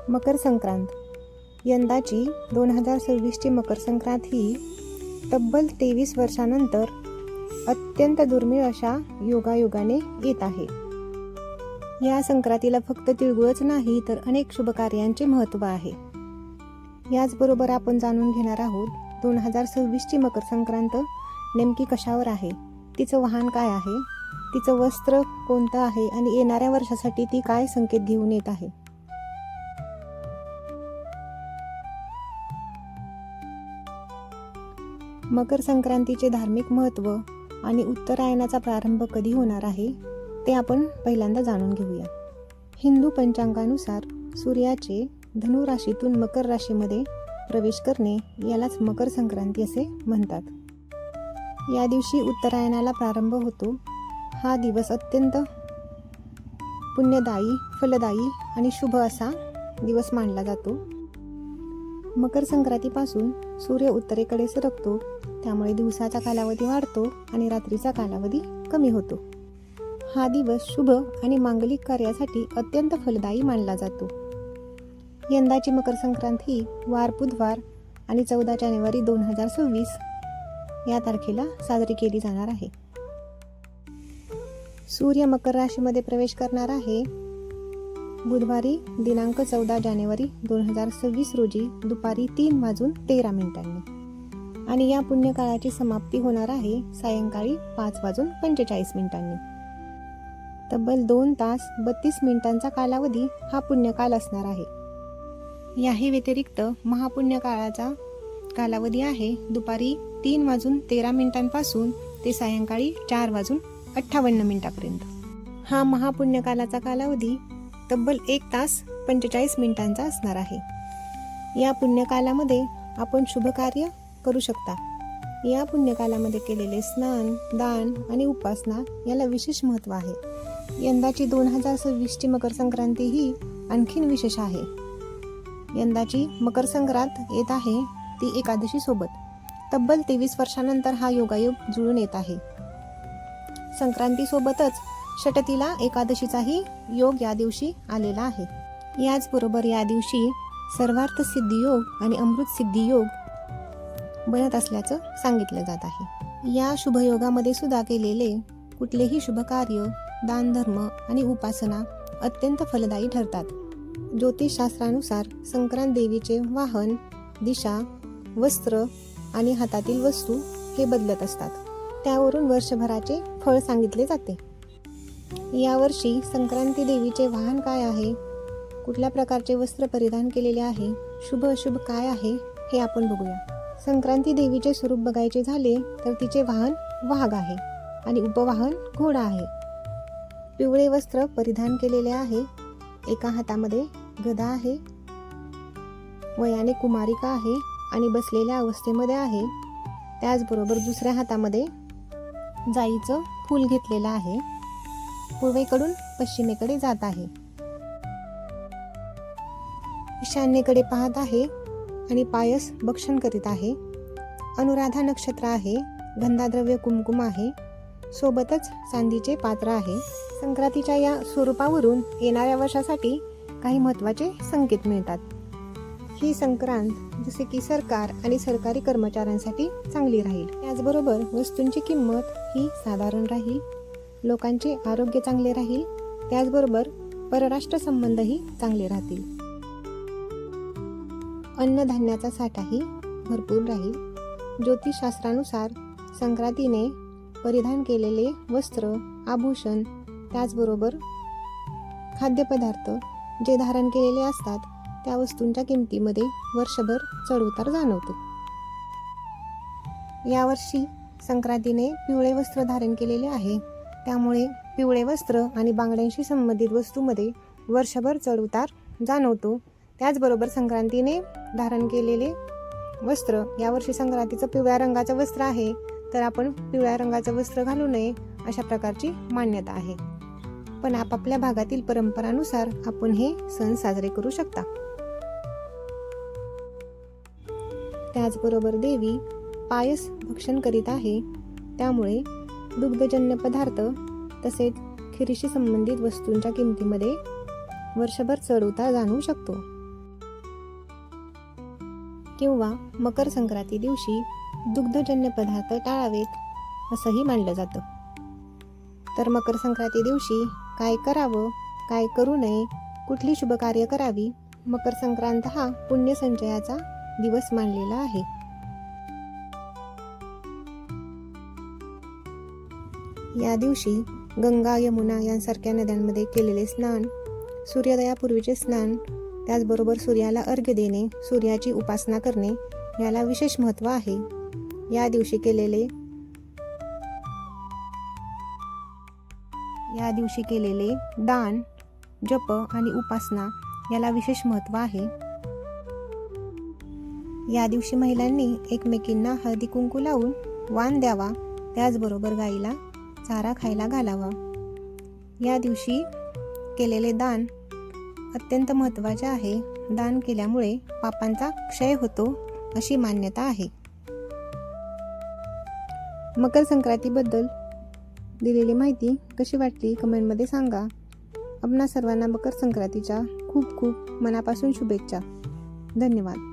मकर संक्रांत. यंदाची 2026ची मकर संक्रांत ही तब्बल 23 वर्षानंतर अत्यंत दुर्मिळ अशा योगायोगाने येत आहे. या संक्रांतीला फक्त तिळगुळच नाही तर अनेक शुभकार्यांचे महत्त्व आहे. याचबरोबर आपण जाणून घेणार आहोत 2026ची मकर संक्रांत नेमकी कशावर आहे, तिचं वाहन काय आहे, तिचं वस्त्र कोणतं आहे आणि येणाऱ्या वर्षासाठी ती काय संकेत घेऊन येत आहे. मकर संक्रांतीचे धार्मिक महत्त्व आणि उत्तरायणाचा प्रारंभ कधी होणार आहे ते आपण पहिल्यांदा जाणून घेऊया. हिंदू पंचांगानुसार सूर्याचे धनु राशीतून मकर राशीमध्ये प्रवेश करणे यालाच मकर संक्रांती असे म्हणतात. या दिवशी उत्तरायणाला प्रारंभ होतो. हा दिवस अत्यंत पुण्यदायी, फलदायी आणि शुभ असा दिवस मानला जातो. मकर संक्रांतीपासून सूर्य उत्तरेकडे सरकतो, त्यामुळे दिवसाचा कालावधी वाढतो आणि रात्रीचा कालावधी कमी होतो. हा दिवस शुभ आणि मांगलिक कार्यासाठी अत्यंत फलदायी मानला जातो. यंदाची मकर संक्रांत ही वार बुधवार आणि 14 जानेवारी 2026 या तारखेला साजरी केली जाणार आहे. सूर्य मकर राशीमध्ये प्रवेश करणार आहे बुधवारी दिनांक 14 जानेवारी 2026 रोजी दुपारी 3:13 आणि या पुण्यकाळाची समाप्ती होणार आहे सायंकाळी 5:45. तब्बल 2 तास 32 मिनिटांचा कालावधी हा पुण्यकाल असणार आहे. याही व्यतिरिक्त महापुण्यकाळाचा कालावधी आहे दुपारी 3:13 पासून ते सायंकाळी 4:58 हा महापुण्यकालाचा कालावधी तब्बल 1 तास 45 मिनिटांचा असणार आहे. या पुण्यकालामध्ये आपण शुभ कार्य करू शकता. या पुण्यकालामध्ये केलेले स्नान, दान आणि उपासना याला विशेष महत्त्व आहे. यंदाची 2026ची मकर संक्रांती ही आणखीन विशेष आहे. यंदाची मकर संक्रांत येत आहे ती एकादशी सोबत. तब्बल 23 वर्षानंतर हा योगायोग जुळून येत आहे. संक्रांतीसोबतच षटतीला एकादशीचाही योग या दिवशी आलेला आहे. याचबरोबर या दिवशी सर्वार्थ सिद्धी योग आणि अमृत सिद्धी योग बनत असल्याचं सांगितलं जात आहे. या शुभयोगामध्ये सुद्धा केलेले कुठलेही शुभ कार्य, दानधर्म आणि उपासना अत्यंत फलदायी ठरतात. ज्योतिषशास्त्रानुसार संक्रांत देवीचे वाहन, दिशा, वस्त्र आणि हातातील वस्तू हे बदलत असतात. त्यावरून वर्षभराचे फळ सांगितले जाते. यावर्षी संक्रांती देवीचे वाहन काय आहे, कुठल्या प्रकारचे वस्त्र परिधान केलेले आहे, शुभ अशुभ काय आहे हे आपण बघूया. संक्रांती देवीचे स्वरूप बघायचे झाले तर तिचे वाहन वाघ आहे आणि उपवाहन घोडा आहे. पिवळे वस्त्र परिधान केलेले आहे. एका हातामध्ये गदा आहे. वयाने कुमारिका आहे आणि बसलेल्या अवस्थेमध्ये आहे. त्याचबरोबर दुसऱ्या हातामध्ये जाईचं फूल घेतलेलं आहे. पूर्वेकडून पश्चिमेकडे जात आहे. ईशान्येकडे पाहत आहे आणि पायस भक्षण करीत आहे. अनुराधा नक्षत्र आहे. गंधाद्रव्य कुमकुम आहे. सोबतच चांदीचे पात्र आहे. संक्रांतीच्या या स्वरूपावरून येणाऱ्या वर्षासाठी काही महत्त्वाचे संकेत मिळतात. ही संक्रांत जसे की सरकार आणि सरकारी कर्मचाऱ्यांसाठी चांगली राहील. त्याचबरोबर वस्तूंची किंमत ही साधारण राहील. लोकांचे आरोग्य चांगले राहील. त्याचबरोबर परराष्ट्र संबंधही चांगले राहतील. अन्नधान्याचा साठाही भरपूर राहील. ज्योतिषशास्त्रानुसार संक्रांतीने परिधान केलेले वस्त्र, आभूषण, त्याचबरोबर खाद्यपदार्थ जे धारण केलेले असतात त्या वस्तूंच्या किमतीमध्ये वर्षभर चढउतार जाणवतो. यावर्षी संक्रांतीने पिवळे वस्त्र धारण केलेले आहे, त्यामुळे पिवळे वस्त्र आणि बांगड्यांशी संबंधित वस्तूमध्ये वर्षभर चढउतार जाणवतो. त्याचबरोबर संक्रांतीने धारण केलेले वस्त्र, यावर्षी संक्रांतीचं पिवळ्या रंगाचं वस्त्र आहे तर आपण पिवळ्या रंगाचं वस्त्र घालू नये अशा प्रकारची मान्यता आहे. पण आपापल्या भागातील परंपरानुसार आपण हे सण साजरे करू शकता. त्याचबरोबर देवी पायस भक्षण करीत आहे, त्यामुळे दुग्धजन्य पदार्थ तसेच खिरीशी संबंधित वस्तूंच्या किमतीमध्ये वर्षभर चढउतार जाणवू शकतो. किंवा मकर संक्रांती दिवशी दुग्धजन्य पदार्थ टाळावेत असंही मानलं जातं. तर मकर संक्रांती दिवशी काय करावं, काय करू नये, कुठली शुभ कार्य करावी, मकर संक्रांत हा पुण्य संचयाचा दिवस मानलेला आहे. या दिवशी गंगा, यमुना यांसारख्या नद्यांमध्ये केलेले स्नान, सूर्योदयापूर्वीचे स्नान, त्याचबरोबर सूर्याला अर्घ्य देणे, सूर्याची उपासना करणे याला विशेष महत्त्व आहे. या दिवशी केलेले दान, जप आणि उपासना याला विशेष महत्त्व आहे. या दिवशी महिलांनी एकमेकींना हळदी कुंकू लावून वाण द्यावा, त्याचबरोबर गाईला चारा खायला घालावा. या दिवशी केलेले दान अत्यंत महत्त्वाचे आहे. दान केल्यामुळे पापांचा क्षय होतो अशी मान्यता आहे. मकर संक्रांतीबद्दल दिलेली माहिती कशी वाटली कमेंटमध्ये सांगा. आपणा सर्वांना मकर संक्रांतीच्या खूप खूप मनापासून शुभेच्छा. धन्यवाद.